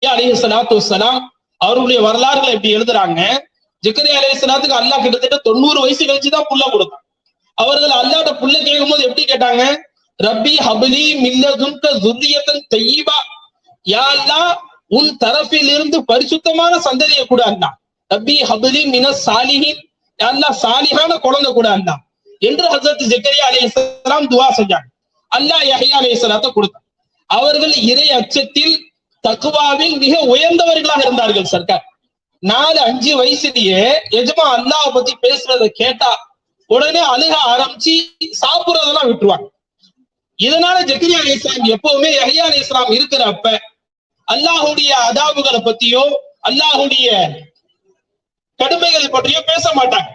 அலைஹிஸ்ஸலாத்து வஸ்ஸலாம் அவர்களுடைய வரலாறுகளை எப்படி எழுதுறாங்க, ஜக்கரியா அலைஹிஸ்ஸலாத்துக்கு அல்லாஹ் கிட்டத்தட்ட 90 வயசு கழிச்சுதான் புள்ள கொடுத்தான். அவர்கள் அல்லாஹ்ட்ட புள்ள கேட்கும் போது எப்படி கேட்டாங்க, ரப்பி ஹப்லி மின் லதுன்க ذُرِّيَّةً طَيِّبَةً, யா அல்லாஹ் உன் தரப்பில் இருந்து பரிசுத்தமான சந்ததியை கூட அல்லாஹ், ரப்பி ஹப்லி மினஸ் சாலிஹின், யா அல்லாஹ் சாலிஹான குழந்தை கூட அல்லாஹ் என்று ஹஜ்ரத் ஜக்கரியா அலைஹிஸ்ஸலாம் துஆ செஞ்சாங்க. அல்லாஹ் யஹ்யா அலைஹிஸ்ஸலாத்தை கொடுத்தான். அவர்கள் இறை அச்சத்தில் தக்வாவில் மிக உயர்ந்தவர்களாக இருந்தார்கள். சர்க்கார் 4-5 வயசுலயே எஜமா அல்லாஹ் பத்தி பேசுறதை கேட்டா உடனே அழுக ஆரம்பிச்சு சாப்பிடுறதெல்லாம் விட்டுருவாங்க. இதனால ஜக்கரியா அலைஹிஸ்ஸலாம் எப்பவுமே யஹ்யா அலைஹிஸ்ஸலாம் இருக்கிறப்ப அல்லாஹுடைய அதாபுகளை பத்தியோ அல்லாஹுடைய கடுமைகளை பற்றியோ பேச மாட்டாங்க.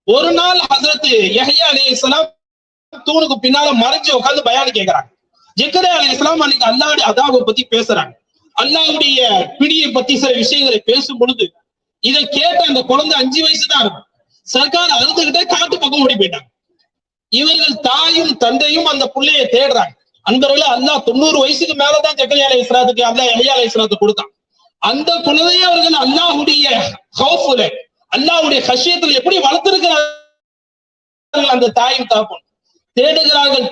ஒரு நாள் ஹஜ்ரத் யஹ்யா அலைஹிஸ்ஸலாம் தூணுக்கு பின்னால மறைஞ்சு உட்கார்ந்து பயான் கேட்கிறாங்க. ஜக்கரியா அலைஹிஸ்ஸலாம் அன்னைக்கு அல்லாஹ்வுடைய அதாபை பத்தி பேசுறாங்க. அல்லாஹ்வுடைய பிடியை பத்தி சில விஷயங்களை பேசும் பொழுது இதை கேட்ட அந்த குழந்தை 5 வயசு தான் இருக்கும். சர்க்கார் அழுதுகிட்டே காட்டு பக்கம் ஓடி போயிட்டாங்க. இவர்கள் தாயும் தந்தையும் அந்த புள்ளைய தேடுறாங்க. அன்பர்களே, அல்லாஹ் 90 வயசுக்கு மேலதான் ஜக்கரியா அலைஹிஸ்ஸலாத்துக்கு அல்லாஹ் யஹ்யா அலைஹிஸ்ஸலாத்துக்கு கொடுத்தான். அந்த குழந்தையை அவர்கள் அல்லாஹ்வுடைய ஹௌஃப்ல, அல்லாஹ்வுடைய ஹஷ்யத்துல எப்படி வளர்த்திருக்கிறார்கள் அந்த தாயும் தாப்பும். தேடுகிறார்கள்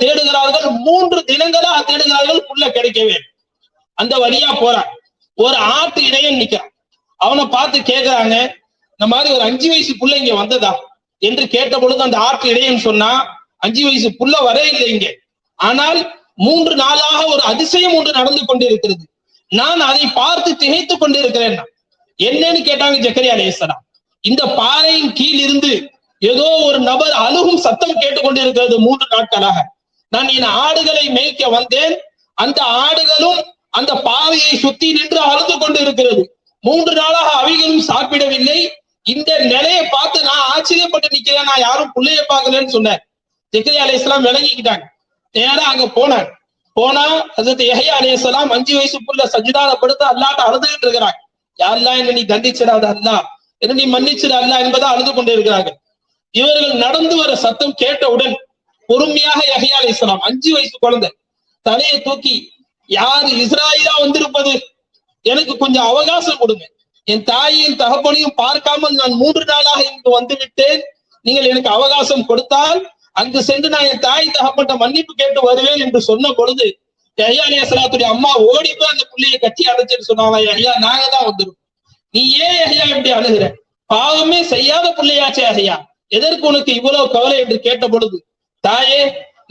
3 தினங்களாக தேடுகிறார்கள், புள்ள கிடைக்கவே. அந்த வழியா போறான். ஒரு ஆட்டு இடையன் நிக்கிறான். அவனை பார்த்து கேட்கிறாங்க, இந்த மாதிரி ஒரு 5 வயசு புள்ள இங்க வந்ததா என்று கேட்ட பொழுது அந்த ஆட்டு இடையன் சொன்னா, 5 வயசு புள்ள வரே இல்லை இங்கே, ஆனால் 3 நாளாக ஒரு அதிசயம் ஒன்று நடந்து கொண்டிருக்கிறது, நான் அதை பார்த்து திகைத்துக் கொண்டிருக்கிறேன். என்னன்னு கேட்டாங்க ஜக்கரியா அலைஹிஸ்ஸலாம். இந்த பாறையின் கீழ் இருந்து ஏதோ ஒரு நபர் அழுகும் சத்தம் கேட்டுக்கொண்டிருக்கிறது 3 நாட்களாக. நான் என் ஆடுகளை மேய்க்க வந்தேன், அந்த ஆடுகளும் அந்த பாறையை சுத்தி நின்று அழுது கொண்டு இருக்கிறது. 3 நாளாக அவைகளும் சாப்பிடவில்லை. இந்த நிலையை பார்த்து நான் ஆச்சரியப்பட்டு நிக்கிறேன், நான் யாரும் புள்ளைய பார்க்கலன்னு சொன்னேன். ஜக்கரியா அலைஹிஸ்ஸலாம் விளங்கிக்கிட்டாங்க. நேரா அங்க போனா ஹஜ்ரத் யஹ்யா அலைஹிஸ்ஸலாம் 5 வயசு புள்ள சஜ்தால படுத்து அல்லாஹ்ட்ட அழுதுகிட்டு இருக்கிறாங்க. யா அல்லாஹ், என்ன நீ தண்டிச்சிடாத அல்லாஹ், என்ன நீ மன்னிச்சிட அல்லாஹ் என்பதை அழுது கொண்டு இருக்கிறார்கள். இவர்கள் நடந்து வர சத்தம் கேட்டவுடன் பொறுமையாக யஹ்யா அலைஹிஸ்ஸலாம் 5 வயசு குழந்தை தலையை தூக்கி, யார் இஸ்ராயீலா வந்திருப்பது, எனக்கு கொஞ்சம் அவகாசம் கொடுங்க, என் தாயையும் தகப்பனையும் பார்க்காமல் நான் 3 நாளாக இங்கு வந்து விட்டேன், நீங்கள் எனக்கு அவகாசம் கொடுத்தால் அங்கு சென்று நான் என் தாய் தகப்பட்ட மன்னிப்பு கேட்டு வருவேன் என்று சொன்ன பொழுது யஹ்யா அலைஹிஸ்ஸலாத்துடைய அம்மா ஓடி போய் அந்த புள்ளையை கட்டி அடைச்சிட்டு சொன்னாங்க, யஹ்யா நாங்க தான் வந்துருக்கோம், நீ ஏன் யஹ்யா இப்படி அழுகிற, பாவமே செய்யாத பிள்ளையாச்சே யஹ்யா, எதற்கு உனக்கு இவ்வளவு கவலை என்று கேட்ட பொழுது, தாயே,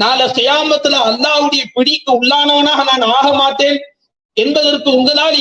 நாளை கியாமத்துல அல்லாஹ்வுடைய பிடிக்கு உள்ளானவனாக நான் ஆக மாட்டேன் என்பதற்கு உங்களால்